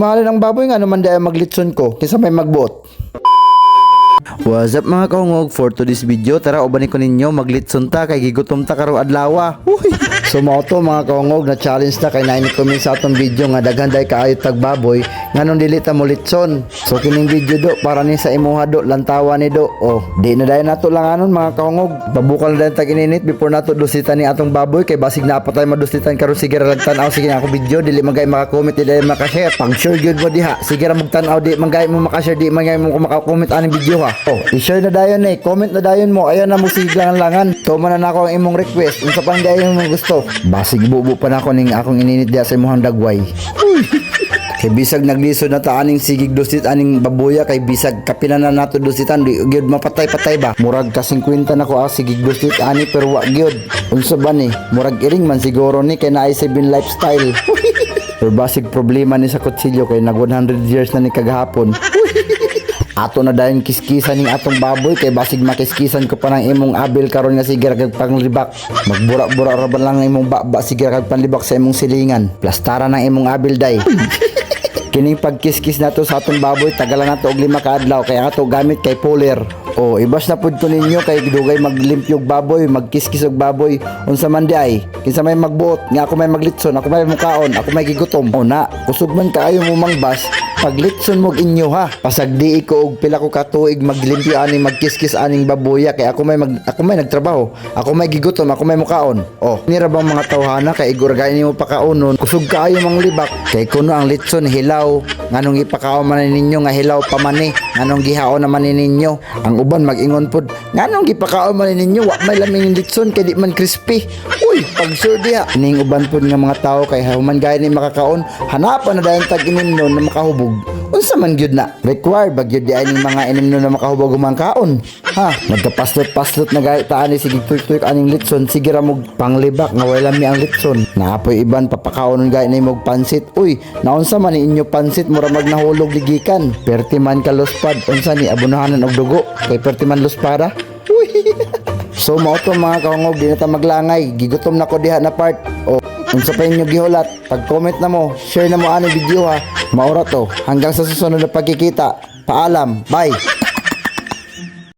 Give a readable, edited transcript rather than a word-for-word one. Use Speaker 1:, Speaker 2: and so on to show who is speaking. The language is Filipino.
Speaker 1: Mamahalin ang baboy nga naman dahil maglitson ko kaysa may magbuot. What's up mga kaungog, for today's video tara ubanin ko ninyo maglitson ta kay gigutom ta karong adlaw. So mao to mga kaungog na challenge ta kay nainit ko sa atong video nga daghan day kaayo tag baboy nganong dili ta mo litson. So kining video do para ni sa imuha do lantawa ni do. Oh, di na dayon nato lang anon mga kaungog. Babukal na dayon tag ininit before nato dusitan ni atong baboy kay basig na pa tay madusitan karon sige ra lagtan-aw sige na ako video dili magay maka-comment di dayon maka-share. Pang sure gyud mo diha. Sige ra magtan-aw di magay mo maka-share di magay mo maka-comment aning video ha. Oh, i-share na dayon comment na dayon mo. Ayon na mo siglangan-langan. Tuman na nako ang imong request. Unsa pang dayon mo gusto? Basig bubo pa nako ning akong ininit diha sa imong dagway. Kay bisag naglisod na ta aning sigig dusit aning baboya kay bisag kapilan na nato dusitan di gyud mapatay-patay ba. Murag ka 50 nako sigig dusit ani pero wa gyud. Unsa ba ni? Murag iring man siguro ni kay naay 7 lifestyle. Pero basig problema ni sa kutsilyo kay nag 100 years na ni kagahapon. Ato na dayon kiskisan ning atong baboy kay basig makiskisan ko pa ng imong abil karon nga sige kag panglibak. Magbura-bura ra ba lang imong baba sige kag panlibak sa imong silingan. Plastara ng imong abil day. Kining pagkiskis nato sa atong baboy tagalan nato og 5 ka adlaw kay ato gamit kay poler. O ibas na pud ko ninyo kay dugay maglimpyo og baboy, magkiskis og baboy. Unsa man di ay, kinsa may magbuot nga ako may maglitson, ako may mukaon, ako may gigutom. O na, kusog man kaayo mo mangbas, paglitson mo inyo ha. Pasagdi ko og pila ko ka tuig maglimpyo ani magkiskis aning baboya kay ako may nagtrabaho, ako may gigutom, ako may mukaon. O, nira bang mga tawhana kay iguragay nimo pakaunon, kusog kaayo mang libak. Kay kuno ang litson hilaw, nganong ipakaon man ninyo nga hilaw pa man ni, nganong gihaon naman ninyo. Ang uban mag-ingon pod, nganong gipakaon man ninyo wa may laming litson kay di man crispy. Uy, pag sure diha. Ning uban pod nga mga tao kay human gaya ni makakaon, hanapan na dayon tag inimno na makahubog. Unsa man gyud na? Required ba gyud di ay ning mga inimno na makahubog umang kaon? Ha, nagkapaslot-paslot na gaya taan ni sige tuyok aning litson, sige ra mog panglibak nga wala mi ang litson. Naapoy iban papakaonon gaya ni mog pansit. Uy, naunsa man ni inyo pansit mura magnahulog ligikan. Perti man ka lospad, unsa ni abunahanan og dugo kay perti man lospara. Uy. So mao to mga kaungog, di na ta maglangay. Gigutom na ko diha na part. O, unsa pa inyo gihulat? Pag-comment na mo, share na mo ani video ha. Maura to. Hanggang sa susunod na pagkikita. Paalam. Bye.